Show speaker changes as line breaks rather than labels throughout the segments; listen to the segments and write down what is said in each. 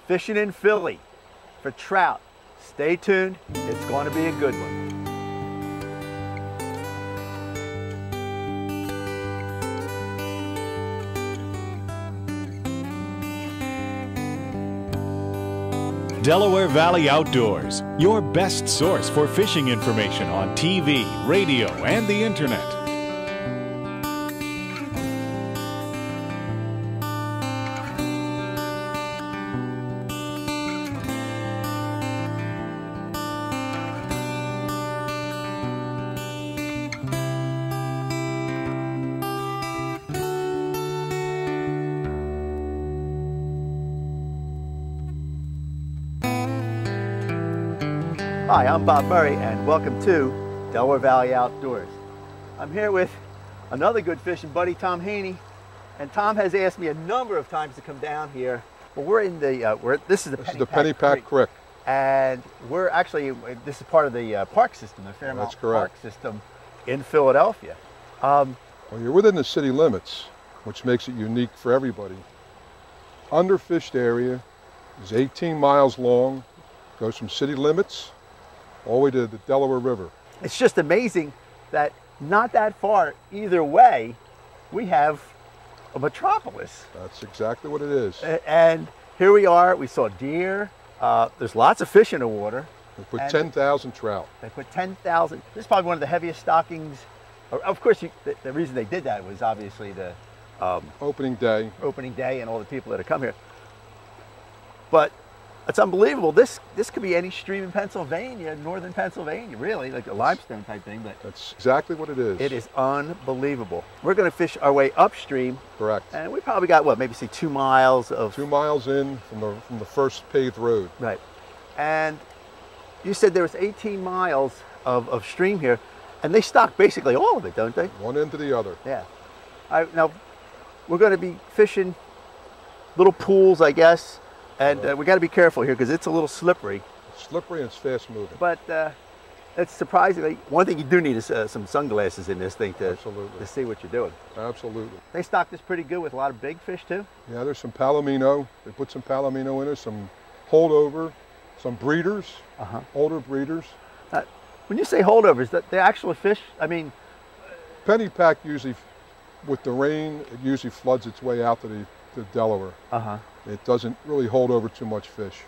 fishing in Philly for trout. Stay tuned, it's going to be a good one.
Delaware Valley Outdoors, your best source for fishing information on TV, radio, and the internet.
Hi, I'm Bob Murray and welcome to Delaware Valley Outdoors. I'm here with another good fishing buddy, Tom Haney, and Tom has asked me a number of times to come down here. But we're in the, this is the
Pennypack Creek.
And we're actually, this is part of the park system, the Fairmount
That's correct.
Park system in Philadelphia.
Well, you're within the city limits, which makes it unique for everybody. Underfished area is 18 miles long, goes from city limits all the way to the Delaware River.
It's just amazing that not that far either way, we have a metropolis.
That's exactly what it is.
And here we are, we saw deer, there's lots of fish in the water.
They put 10,000 trout.
They put 10,000, this is probably one of the heaviest stockings. Of course, the reason they did that was obviously the
opening day
and all the people that have come here. But it's unbelievable. This could be any stream in Pennsylvania, northern Pennsylvania, really, like a limestone type thing. But
that's exactly what it is.
It is unbelievable. We're going to fish our way upstream.
Correct.
And we probably got, what, maybe say 2 miles of...
2 miles in from the first paved road.
Right. And you said there was 18 miles of stream here, and they stock basically all of it, don't they?
One end to the other.
Yeah. Now, we're going to be fishing little pools, I guess. And we got to be careful here because it's a little slippery.
It's slippery and it's fast moving.
But it's surprisingly, one thing you do need is some sunglasses in this thing to see what you're doing.
Absolutely.
They stock this pretty good with a lot of big fish too?
Yeah, there's some palomino. They put some palomino in there, some holdover, some breeders, older breeders.
When you say holdovers, the actual fish, I mean...
Pennypack usually, with the rain, it usually floods its way out to the Delaware. It doesn't really hold over too much fish.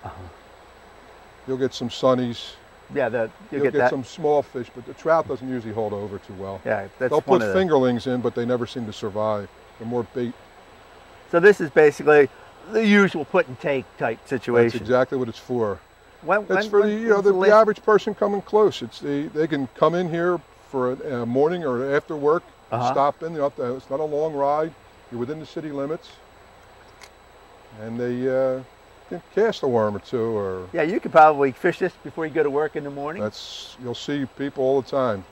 You'll get some sunnies.
Yeah,
you'll get some small fish, but the trout doesn't usually hold over too well.
Yeah,
they'll put fingerlings in, but they never seem to survive. They're more bait.
So this is basically the usual put and take type situation.
That's exactly what it's for.
It's
for the average person coming close. They can come in here for a morning or after work, stop in. It's not a long ride. You're within the city limits. And they can cast a worm or two, or
yeah, you could probably fish this before you go to work in the morning.
You'll see people all the time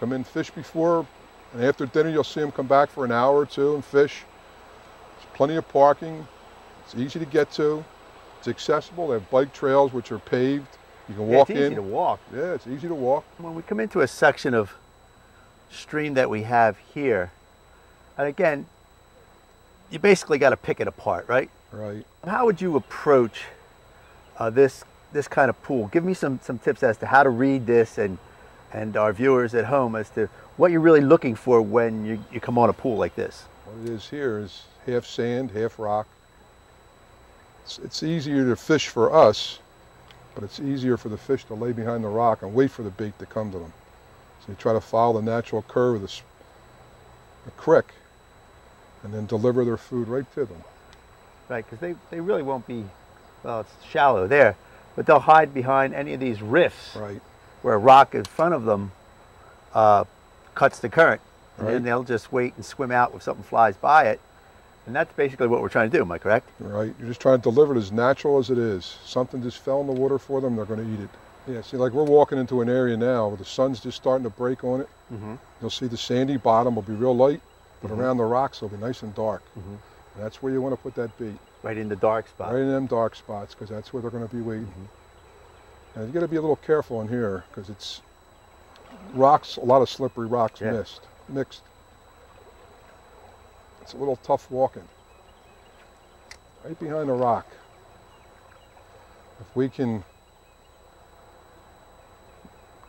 come in, fish before, and after dinner you'll see them come back for an hour or two and fish. There's plenty of parking. It's easy to get to. It's accessible. They have bike trails which are paved. You can walk in.
It's easy to walk.
Yeah, it's easy to walk.
When we come into a section of stream that we have here, and again, you basically got to pick it apart, right?
Right.
How would you approach this kind of pool? Give me some tips as to how to read this and our viewers at home as to what you're really looking for when you come on a pool like this.
What it is here is half sand, half rock. It's easier to fish for us, but it's easier for the fish to lay behind the rock and wait for the bait to come to them. So you try to follow the natural curve of the creek and then deliver their food right to them.
Right, because they really won't be, well, it's shallow there, but they'll hide behind any of these rifts,
right,
where a rock in front of them cuts the current, and then they'll just wait and swim out when something flies by it, and that's basically what we're trying to do. Am I correct?
Right. You're just trying to deliver it as natural as it is. Something just fell in the water for them, they're going to eat it. Yeah. See, like we're walking into an area now where the sun's just starting to break on it. You'll see the sandy bottom will be real light, but around the rocks will be nice and dark. And that's where you want to put that bait.
Right in the dark spot.
Right in them dark spots, because that's where they're going to be waiting. And you got to be a little careful in here, because it's rocks, a lot of slippery rocks mixed. It's a little tough walking. Right behind the rock. If we can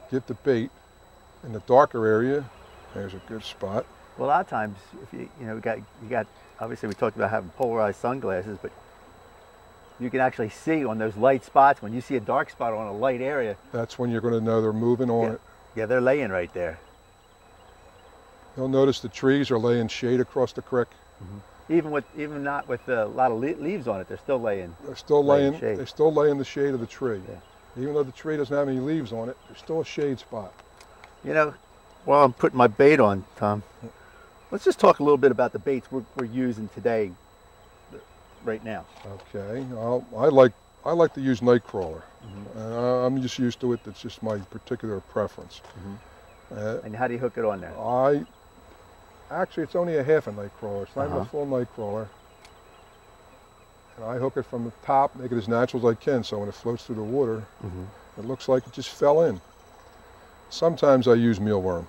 get the bait in the darker area, there's a good spot.
Well, a lot of times, if you got obviously we talked about having polarized sunglasses, but you can actually see on those light spots when you see a dark spot on a light area.
That's when you're going to know they're moving on it.
Yeah, they're laying right there.
You'll notice the trees are laying shade across the creek.
Mm-hmm. Even not with a lot of leaves on it, they're still laying.
They're still laying
shade.
They still lay in the shade of the tree.
Yeah.
Even though the tree doesn't have any leaves on it, there's still a shade spot.
You know, while I'm putting my bait on, Tom, let's just talk a little bit about the baits we're using today, right now.
Okay. I like to use Nightcrawler. I'm just used to it. It's just my particular preference.
And how do you hook it on there?
Actually, it's only a half a Nightcrawler. It's not even a full Nightcrawler. And I hook it from the top, make it as natural as I can, so when it floats through the water, it looks like it just fell in. Sometimes I use mealworm.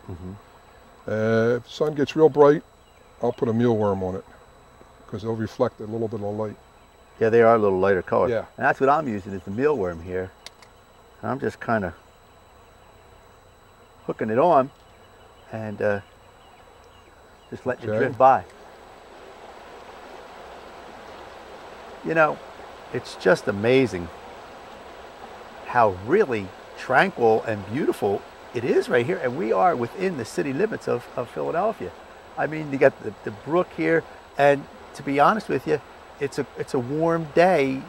If the sun gets real bright, I'll put a mealworm on it because they'll reflect a little bit of light.
Yeah, they are a little lighter color.
Yeah.
And that's what I'm using is the mealworm here. And I'm just kind of hooking it on and just letting it drift by. You know, it's just amazing how really tranquil and beautiful it is right here. And we are within the city limits of Philadelphia. I mean, you got the brook here, and to be honest with you, it's a warm day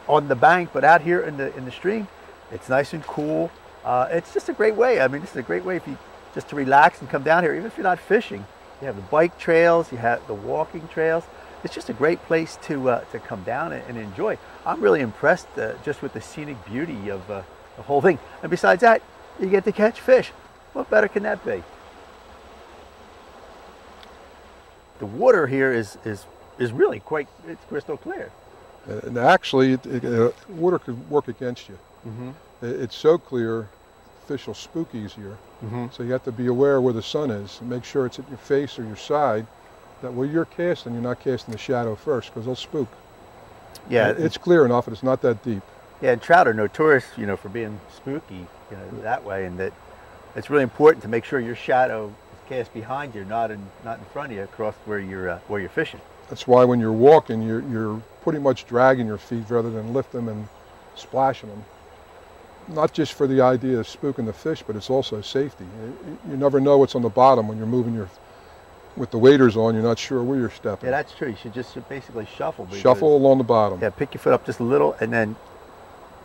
on the bank, but out here in the stream, it's nice and cool. It's just a great way. I mean, this is a great way just to relax and come down here, even if you're not fishing. You have the bike trails, you have the walking trails. It's just a great place to come down and enjoy. I'm really impressed just with the scenic beauty of the whole thing. And besides that, you get to catch fish. What better can that be? The water here is really it's crystal clear.
And actually, water could work against you. It's so clear, fish will spook easier. So you have to be aware where the sun is and make sure it's at your face or your side. That where you're casting, you're not casting the shadow first because they'll spook. Yeah, it's clear enough and it's not that deep.
Yeah, and trout are notorious, for being spooky, that way, and that it's really important to make sure your shadow is cast behind you, not in front of you, across where you're fishing.
That's why when you're walking, you're pretty much dragging your feet rather than lift them and splashing them. Not just for the idea of spooking the fish, but it's also safety. You never know what's on the bottom when you're moving with the waders on. You're not sure where you're stepping.
Yeah, that's true. You should just basically shuffle.
Shuffle along the bottom.
Yeah, pick your foot up just a little and then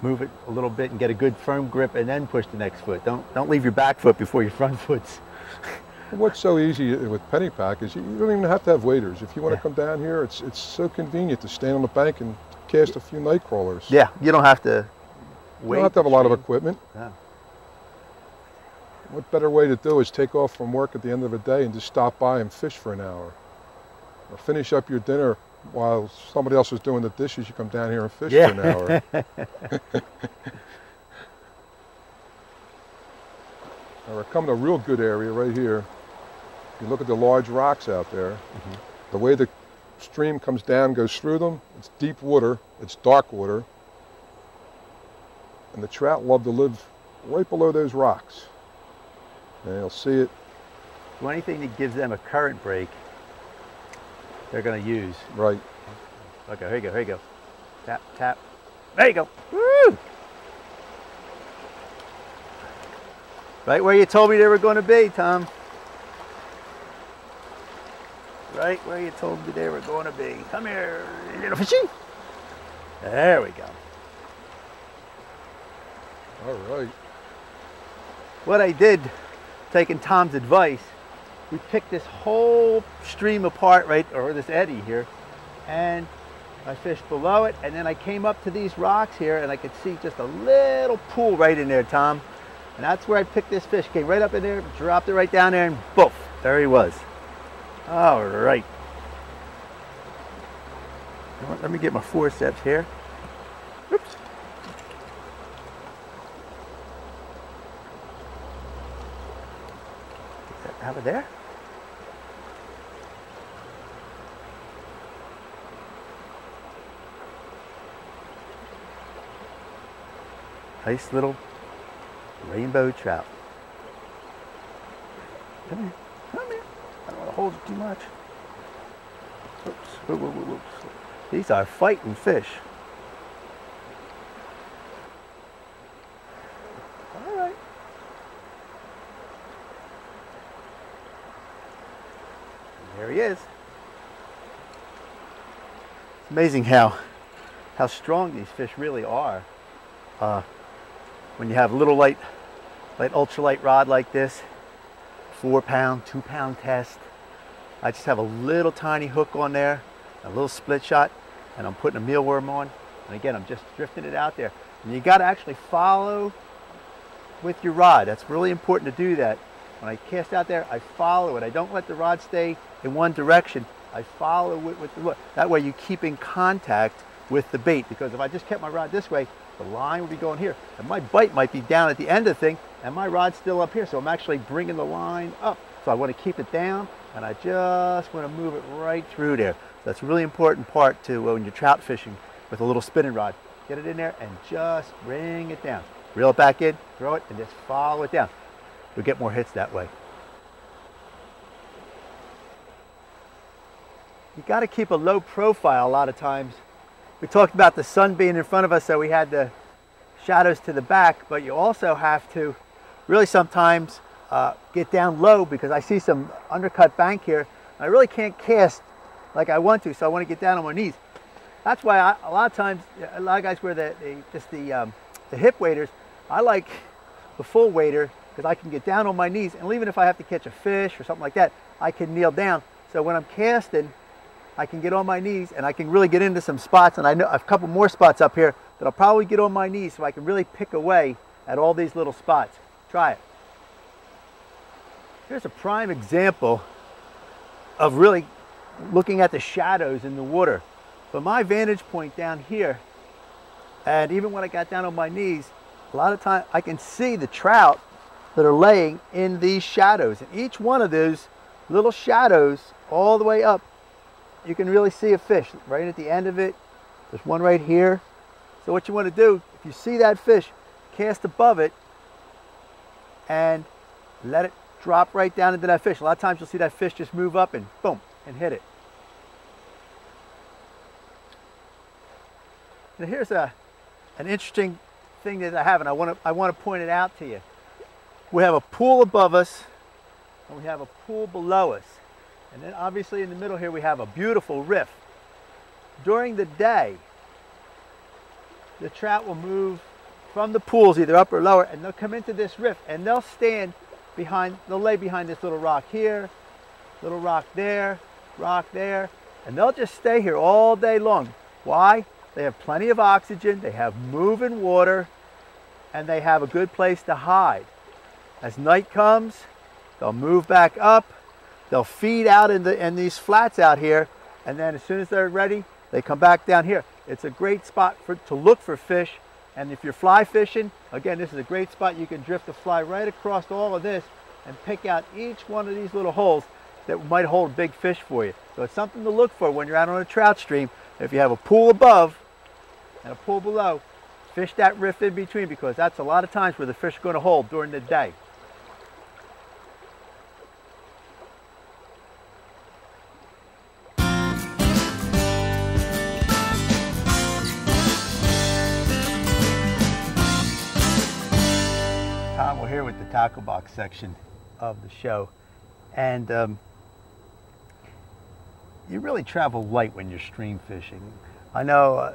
move it a little bit and get a good firm grip and then push the next foot. Don't leave your back foot before your front foot's.
What's so easy with Pennypack is you don't even have to have waders. If you want to come down here, it's so convenient to stand on the bank and cast a few night crawlers.
Yeah, you don't have to wait.
You don't have to have a lot of equipment.
Yeah.
What better way to do is take off from work at the end of the day and just stop by and fish for an hour. Or finish up your dinner while somebody else is doing the dishes, you come down here and fish for an hour. Now we're coming to a real good area right here. If you look at the large rocks out there, the way the stream comes down, goes through them, it's deep water, it's dark water, and the trout love to live right below those rocks. And you'll see it.
So anything that gives them a current break, they're going to use.
Right.
Okay, here you go. Tap, tap. There you go. Woo! Right where you told me they were going to be, Tom. Right where you told me they were going to be. Come here, little fishy. There we go.
All right.
What I did, taking Tom's advice, we picked this whole stream apart, or this eddy here, and I fished below it, and then I came up to these rocks here, and I could see just a little pool right in there, Tom. And that's where I picked this fish. Came right up in there, dropped it right down there, and boof, there he was. All right. Let me get my forceps here. Oops. Get that out of there. Nice little rainbow trout. Come here. Come here. I don't want to hold it too much. Oops. Whoop, whoop, whoop, whoop. These are fighting fish. All right. And there he is. It's amazing how strong these fish really are. When you have a little light ultralight rod like this, 4-pound, 2-pound test. I just have a little tiny hook on there, a little split shot, and I'm putting a mealworm on. And again, I'm just drifting it out there. And you got to actually follow with your rod. That's really important to do that. When I cast out there, I follow it. I don't let the rod stay in one direction. I follow it with the hook. That way you keep in contact with the bait, because if I just kept my rod this way, the line would be going here, and my bite might be down at the end of the thing, and my rod's still up here, so I'm actually bringing the line up. So I want to keep it down, and I just want to move it right through there. So that's a really important part to when you're trout fishing with a little spinning rod. Get it in there and just bring it down. Reel it back in, throw it, and just follow it down. You'll get more hits that way. You got to keep a low profile a lot of times. We talked about the sun being in front of us, so we had the shadows to the back, but you also have to really sometimes get down low, because I see some undercut bank here. I really can't cast like I want to, so I want to get down on my knees. That's why a lot of times, a lot of guys wear the hip waders. I like the full wader, because I can get down on my knees, and even if I have to catch a fish or something like that, I can kneel down. So when I'm casting, I can get on my knees, and I can really get into some spots, and I know a couple more spots up here that I'll probably get on my knees, so I can really pick away at all these little spots. Try it. Here's a prime example of really looking at the shadows in the water. From my vantage point down here, and even when I got down on my knees, a lot of time I can see the trout that are laying in these shadows, and each one of those little shadows all the way up, you can really see a fish right at the end of it. There's one right here. So what you want to do, if you see that fish, cast above it and let it drop right down into that fish. A lot of times you'll see that fish just move up and boom, and hit it. Now here's an interesting thing that I have, and I want to point it out to you. We have a pool above us, and we have a pool below us. And then obviously in the middle here we have a beautiful riff. During the day, the trout will move from the pools, either up or lower, and they'll come into this riff, and they'll stand behind, they'll lay behind this little rock here, little rock there, and they'll just stay here all day long. Why? They have plenty of oxygen, they have moving water, and they have a good place to hide. As night comes, they'll move back up. They'll feed out in these flats out here, and then as soon as they're ready, they come back down here. It's a great spot to look for fish, and if you're fly fishing, again, this is a great spot. You can drift the fly right across all of this and pick out each one of these little holes that might hold big fish for you. So it's something to look for when you're out on a trout stream. If you have a pool above and a pool below, fish that riff in between, because that's a lot of times where the fish are going to hold during the day. We're here with the tackle box section of the show, and you really travel light when you're stream fishing. I know,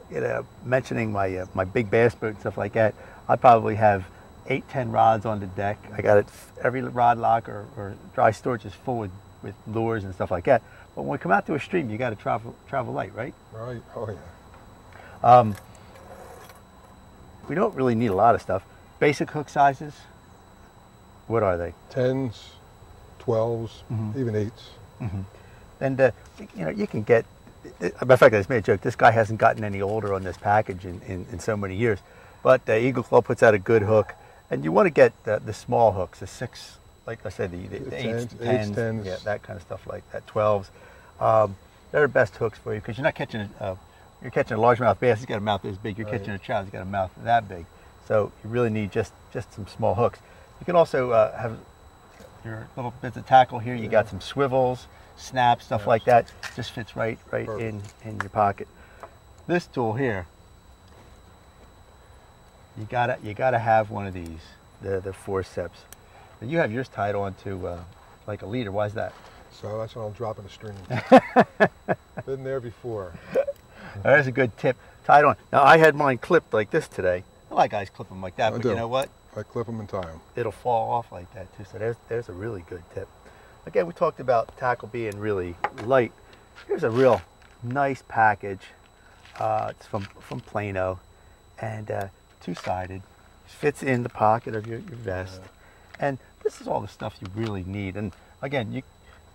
mentioning my my big bass boat and stuff like that, I probably have 8-10 rods on the deck. I got it, every rod lock or dry storage is full with lures and stuff like that. But when we come out to a stream, you got to travel light, right?
Right. Oh yeah.
We don't really need a lot of stuff. Basic hook sizes. What are they? 10s, 12s, even 8s. And you can get, matter of fact, I just made a joke, this guy hasn't gotten any older on this package in so many years, but Eagle Claw puts out a good hook, and you want to get the small hooks, the 6, like I said, the 8s, 10s, yeah, that kind of stuff like that, 12s. They're the best hooks for you, because you're not catching, you're catching a largemouth bass, he's got a mouth this big, you're catching a trout, he's got a mouth that big. So you really need just some small hooks. You can also have your little bits of tackle here. You got some swivels, snaps, stuff like that. Just fits right in your pocket. This tool here, you gotta have one of these, the forceps. And you have yours tied onto like a leader. Why is that?
So that's when I'll drop in the stream. Been there before.
There's a good tip. Tied on. Now I had mine clipped like this today. A lot of guys clip them like that, but you know what?
I clip them and tie them.
It'll fall off like that too. So there's a really good tip. Again, we talked about tackle being really light. Here's a real nice package. It's from Plano, and two-sided. Fits in the pocket of your vest. And this is all the stuff you really need. And again,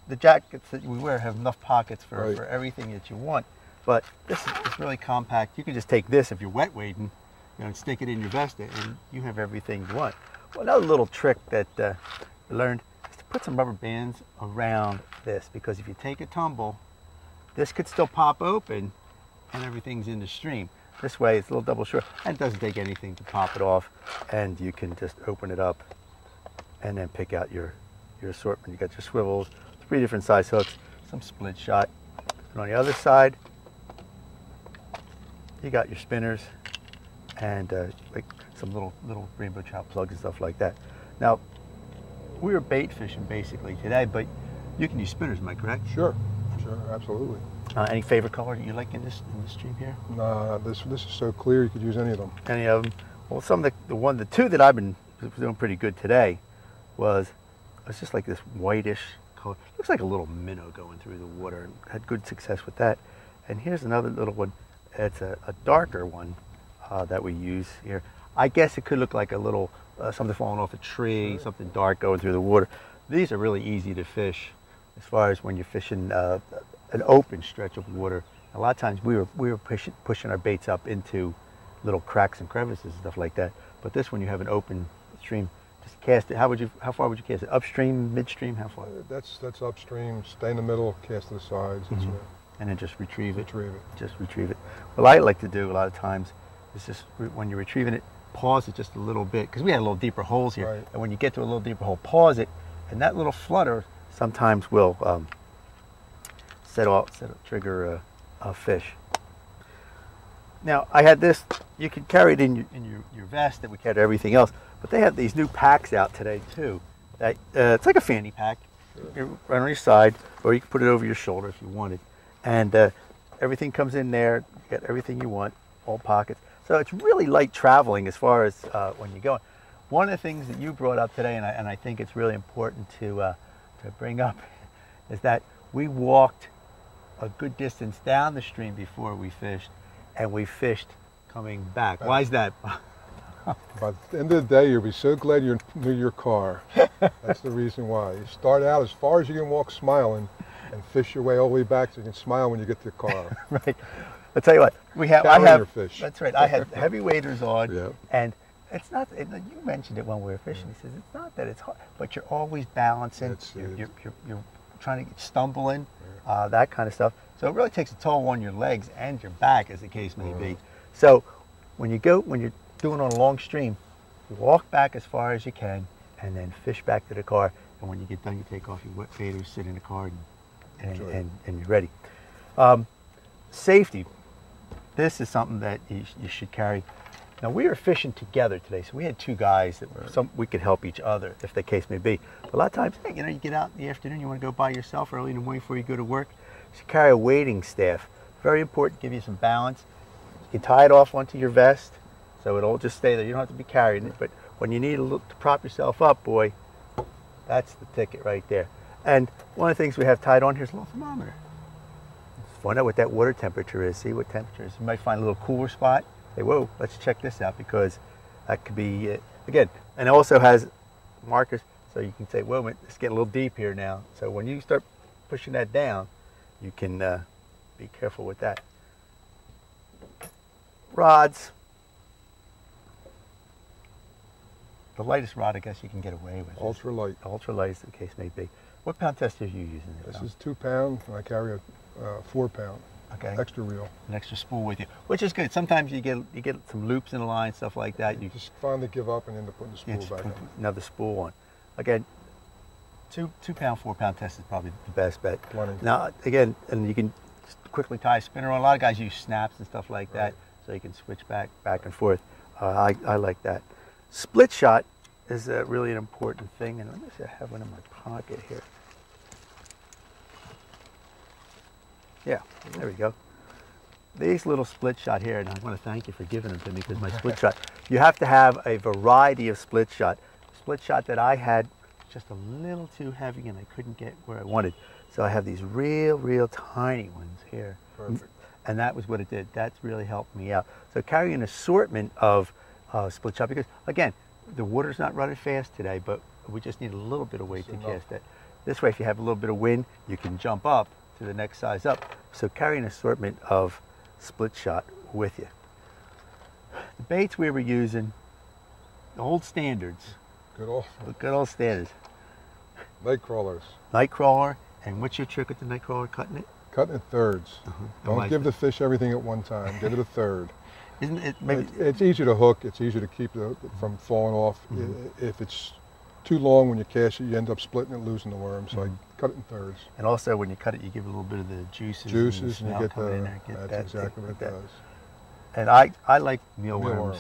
the jackets that we wear have enough pockets for everything that you want. But this is really compact. You can just take this if you're wet wading, and stick it in your vest, and you have everything you want. Well, another little trick that I learned is to put some rubber bands around this, because if you take a tumble, this could still pop open and everything's in the stream. This way it's a little double short, and it doesn't take anything to pop it off, and you can just open it up and then pick out your assortment. You got your swivels, 3 different size hooks, some split shot. And on the other side, you got your spinners and like some little rainbow trout plugs and stuff like that. Now, we were bait fishing basically today, but you can use spinners, am I correct?
Sure, absolutely.
Any favorite color that you like in this stream here?
No, this is so clear you could use any of them.
Any of them? Well, some of the 2 that I've been doing pretty good today it's just like this whitish color. Looks like a little minnow going through the water, and had good success with that. And here's another little one. It's a darker one that we use here. I guess it could look like a little something falling off a tree, something dark going through the water. These are really easy to fish as far as when you're fishing an open stretch of water. A lot of times we were pushing our baits up into little cracks and crevices and stuff like that. But this one, you have an open stream. Just cast it. How far would you cast it? Upstream, midstream, how far?
That's upstream. Stay in the middle, cast to the sides.
And then just retrieve it.
Just
retrieve it. What I like to do a lot of times is just when you're retrieving it, pause it just a little bit, because we had a little deeper holes here. And when you get to a little deeper hole, pause it, and that little flutter sometimes will trigger a fish. Now, I had this. You could carry it in your vest, and we carried everything else. But they have these new packs out today too. That it's like a fanny pack, right on your side, or you can put it over your shoulder if you wanted. And everything comes in there. You got everything you want, all pockets. So it's really light traveling as far as when you're going. One of the things that you brought up today, and I think it's really important to bring up, is that we walked a good distance down the stream before we fished, and we fished coming back. Why is that?
By the end of the day, you'll be so glad you're near your car. That's the reason why. You start out as far as you can walk smiling, and fish your way all the way back so you can smile when you get to the car.
Right. I'll tell you what,
your fish.
That's right. I had heavy waders on, and it's not. You mentioned it when we were fishing. He says it's not that it's hard, but you're always balancing. You're trying to stumbling, that kind of stuff. So it really takes a toll on your legs and your back, as the case may be. So when you're doing on a long stream, you walk back as far as you can, and then fish back to the car. And when you get done, you take off your wet waders, sit in the car, and you're ready. Safety. This is something that you should carry. Now, we were fishing together today, so we had 2 guys that we could help each other, if the case may be. A lot of times, you get out in the afternoon, you want to go by yourself early in the morning before you go to work. You should carry a wading staff. Very important, give you some balance. You can tie it off onto your vest, so it'll just stay there. You don't have to be carrying it, but when you need to prop yourself up, boy, that's the ticket right there. And one of the things we have tied on here is a little thermometer. Find out what that water temperature is, see what temperature is. You might find a little cooler spot. Say, whoa, let's check this out, because that could be it. Again, and it also has markers, so you can say, whoa, it's getting a little deep here now. So when you start pushing that down, you can be careful with that. Rods. The lightest rod, I guess, you can get away with.
Ultra light.
Ultra light, as the case may be. What pound test are you using?
This is 2 pound, and I carry a 4 pound.
Okay.
Extra reel.
An extra spool with you, which is good. Sometimes you get some loops in the line, stuff like that. You
just finally give up and end up putting the spool back on.
Another spool on. Again, 2 pound, 4 pound test is probably the best bet.
Plenty.
Now again, and you can quickly tie a spinner on. A lot of guys use snaps and stuff like that, so you can switch back and forth. I like that. Split shot is really an important thing, and let me see, I have one in my pocket here. Yeah, there we go. These little split shot here, and I want to thank you for giving them to me, because my split shot, you have to have a variety of split shot. Split shot that I had was just a little too heavy and I couldn't get where I wanted. So I have these real tiny ones here.
Perfect.
And that was what it did. That's really helped me out. So carry an assortment of split shot, because again, the water's not running fast today, but we just need a little bit of weight to cast it. This way, if you have a little bit of wind, you can jump up to the next size up. So carry an assortment of split shot with you. The baits we were using, the old standards.
Good old
standards.
night crawlers.
Night crawler, and what's your trick with the night crawler, cutting it?
Cutting in thirds. Don't give the fish everything at one time. Give it a third.
Isn't it maybe?
It's easier to hook. It's easier to keep it from falling off. If it's too long when you cast it, you end up splitting it, losing the worm. So I cut it in thirds.
And also, when you cut it, you give a little bit of the juices.
And you get the. That's exactly what it does.
And I like mealworms.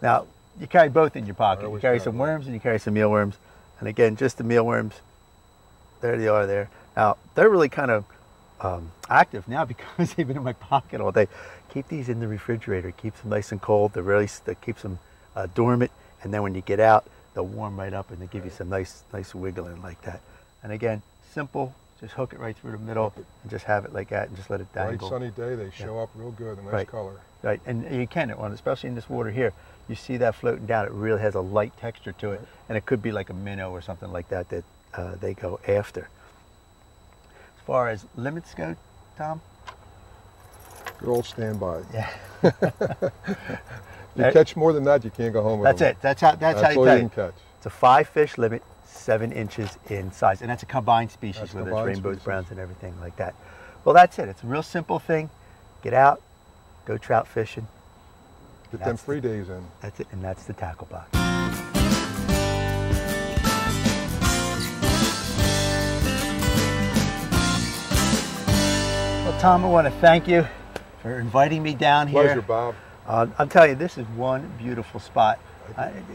Now you carry both in your pocket. You carry some worms and you carry some mealworms. And again, just the mealworms. There they are there. Now they're really kind of active now because they've been in my pocket all day. Keep these in the refrigerator. Keeps them nice and cold. That keeps them dormant. And then when you get out, they'll warm right up and they give you some nice wiggling like that. And again, simple. Just hook it right through the middle and just have it like that and just let it dangle.
Bright sunny day, they show up real good, a nice color.
Right, and you can, especially in this water here, you see that floating down. It really has a light texture to it, and it could be like a minnow or something like that that they go after. As far as limits go, Tom?
Good old standby.
Yeah.
You catch more than that, you can't go home with them.
That's it. That's how you
all you can catch.
It's a 5-fish limit, 7 inches in size, and that's a combined species, where there's rainbows, browns, and everything like that. Well, that's it. It's a real simple thing. Get out, go trout fishing.
Get them free days in.
That's it, and that's the tackle box. Well, Tom, I want to thank you for inviting me down here.
Pleasure, Bob.
I'm telling you, this is one beautiful spot.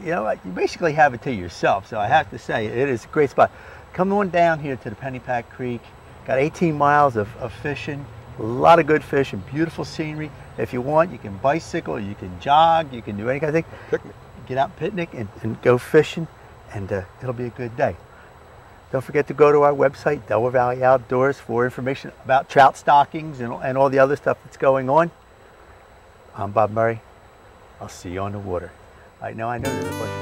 You know, you basically have it to yourself, so I have to say, it is a great spot. Come on down here to the Pennypack Creek. Got 18 miles of fishing, a lot of good fish and beautiful scenery. If you want, you can bicycle, you can jog, you can do any kind of thing.
Picnic.
Get out and picnic and go fishing, and it'll be a good day. Don't forget to go to our website, Delaware Valley Outdoors, for information about trout stockings and all the other stuff that's going on. I'm Bob Murray. I'll see you on the water. I know there's a bunch